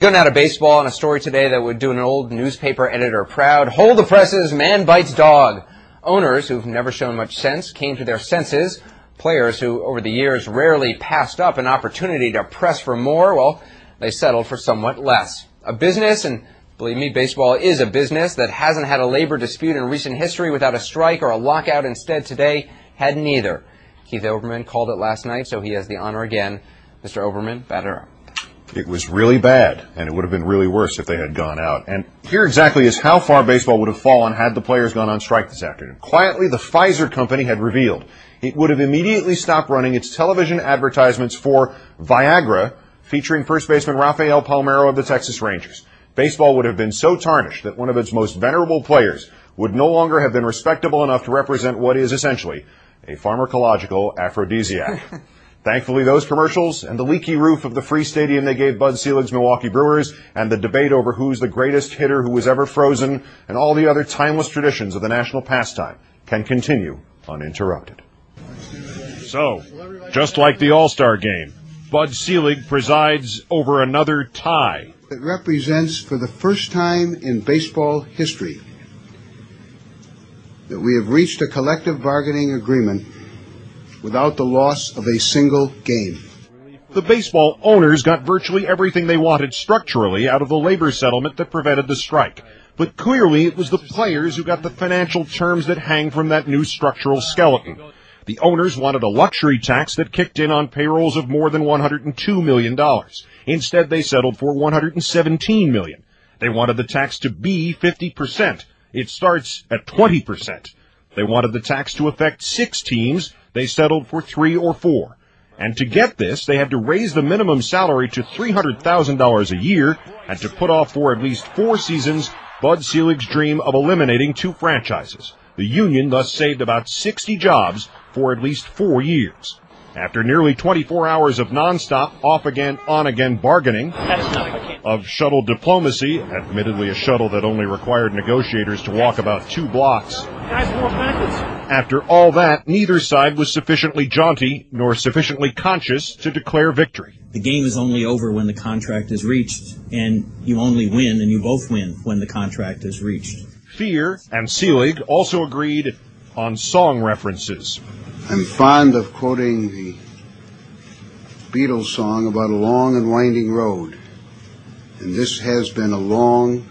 Going out of baseball on a story today that would do an old newspaper editor proud. Hold the presses, man bites dog. Owners who've never shown much sense came to their senses. Players who, over the years, rarely passed up an opportunity to press for more, well, they settled for somewhat less. A business, and believe me, baseball is a business, that hasn't had a labor dispute in recent history without a strike or a lockout. Instead, today had neither. Keith Olbermann called it last night, so he has the honor again. Mr. Olbermann, batter up. It was really bad, and it would have been really worse if they had gone out. And here exactly is how far baseball would have fallen had the players gone on strike this afternoon. Quietly, the Pfizer company had revealed it would have immediately stopped running its television advertisements for Viagra, featuring first baseman Rafael Palmeiro of the Texas Rangers. Baseball would have been so tarnished that one of its most venerable players would no longer have been respectable enough to represent what is essentially a pharmacological aphrodisiac. Thankfully, those commercials and the leaky roof of the free stadium they gave Bud Selig's Milwaukee Brewers and the debate over who's the greatest hitter who was ever frozen and all the other timeless traditions of the national pastime can continue uninterrupted. So, just like the All-Star game, Bud Selig presides over another tie. It represents, for the first time in baseball history, that we have reached a collective bargaining agreement without the loss of a single game. The baseball owners got virtually everything they wanted structurally out of the labor settlement that prevented the strike. But clearly it was the players who got the financial terms that hang from that new structural skeleton. The owners wanted a luxury tax that kicked in on payrolls of more than $102 million. Instead, they settled for $117 million. They wanted the tax to be 50%. It starts at 20%. They wanted the tax to affect 6 teams. They settled for 3 or 4. And to get this, they had to raise the minimum salary to $300,000 a year and to put off for at least 4 seasons Bud Selig's dream of eliminating 2 franchises. The union thus saved about 60 jobs for at least 4 years. After nearly 24 hours of nonstop, off-again, on-again bargaining, of shuttle diplomacy, admittedly a shuttle that only required negotiators to walk about 2 blocks. After all that, neither side was sufficiently jaunty nor sufficiently conscious to declare victory. The game is only over when the contract is reached, and you only win, and you both win when the contract is reached. Fear and Selig also agreed on song references. I'm fond of quoting the Beatles song about a long and winding road. And this has been a long,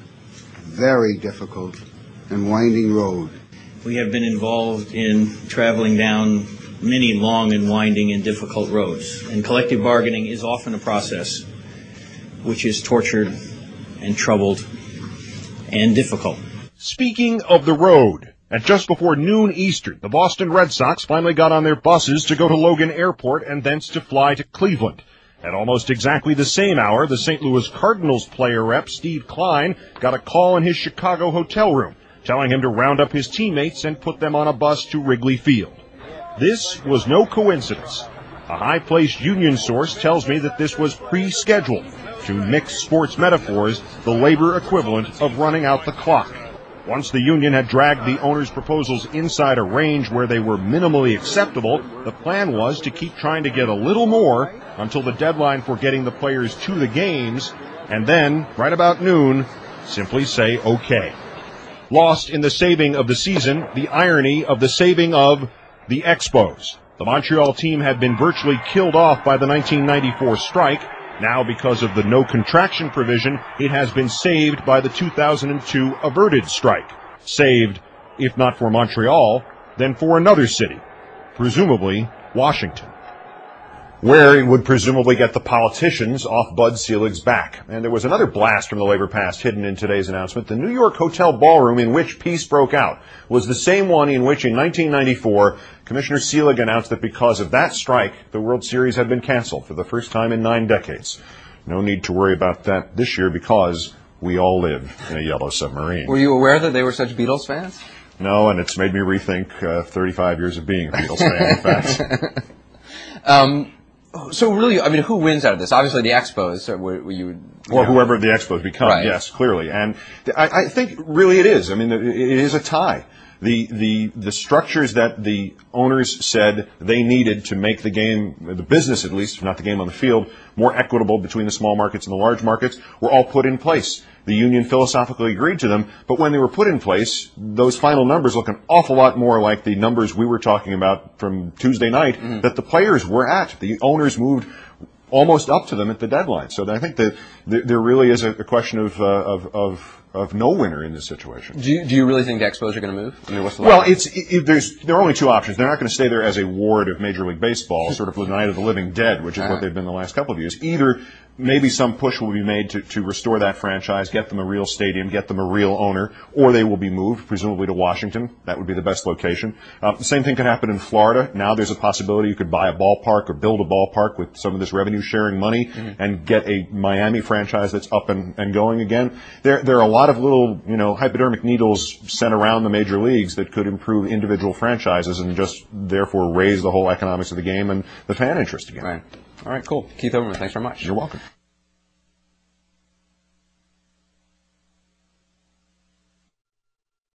very difficult and winding road. We have been involved in traveling down many long and winding and difficult roads. And collective bargaining is often a process which is tortured and troubled and difficult. Speaking of the road, at just before noon Eastern, the Boston Red Sox finally got on their buses to go to Logan Airport and thence to fly to Cleveland. At almost exactly the same hour, the St. Louis Cardinals player rep Steve Klein got a call in his Chicago hotel room, telling him to round up his teammates and put them on a bus to Wrigley Field. This was no coincidence. A high-placed union source tells me that this was pre-scheduled. To mix sports metaphors, the labor equivalent of running out the clock. Once the union had dragged the owners' proposals inside a range where they were minimally acceptable, the plan was to keep trying to get a little more until the deadline for getting the players to the games, and then, right about noon, simply say okay. Lost in the saving of the season, the irony of the saving of the Expos. The Montreal team had been virtually killed off by the 1994 strike. Now, because of the no contraction provision, it has been saved by the 2002 averted strike. Saved, if not for Montreal, then for another city, presumably Washington, where it would presumably get the politicians off Bud Selig's back. And there was another blast from the labor past hidden in today's announcement. The New York hotel ballroom in which peace broke out was the same one in which in 1994 Commissioner Selig announced that because of that strike, the World Series had been canceled for the first time in 9 decades. No need to worry about that this year because we all live in a yellow submarine. Were you aware that they were such Beatles fans? No, and it's made me rethink 35 years of being a Beatles fan, in fact. So really, I mean, who wins out of this? Obviously the Expos, or whoever the Expos become, right. Yes, clearly. And I think really it is. I mean, it is a tie. the structures that the owners said they needed to make the game, the business at least, if not the game on the field, more equitable between the small markets and the large markets, were all put in place. The union philosophically agreed to them, but when they were put in place, those final numbers look an awful lot more like the numbers we were talking about from Tuesday night that the players were at. The owners moved almost up to them at the deadline. So I think that there really is a question of no winner in this situation. Do you really think the Expos are going to move? I mean, what's the well, there are only two options. They're not going to stay there as a ward of Major League Baseball, sort of the night of the living dead, which is what they've been the last couple of years. Either maybe some push will be made to restore that franchise, get them a real stadium, get them a real owner, or they will be moved, presumably to Washington. That would be the best location. The same thing could happen in Florida. Now there's a possibility you could buy a ballpark or build a ballpark with some of this revenue-sharing money and get a Miami franchise that's up and going again. There are a lot of little, hypodermic needles sent around the major leagues that could improve individual franchises and just therefore raise the whole economics of the game and the fan interest again. Right. All right, cool. Keith Olbermann, thanks very much. You're welcome.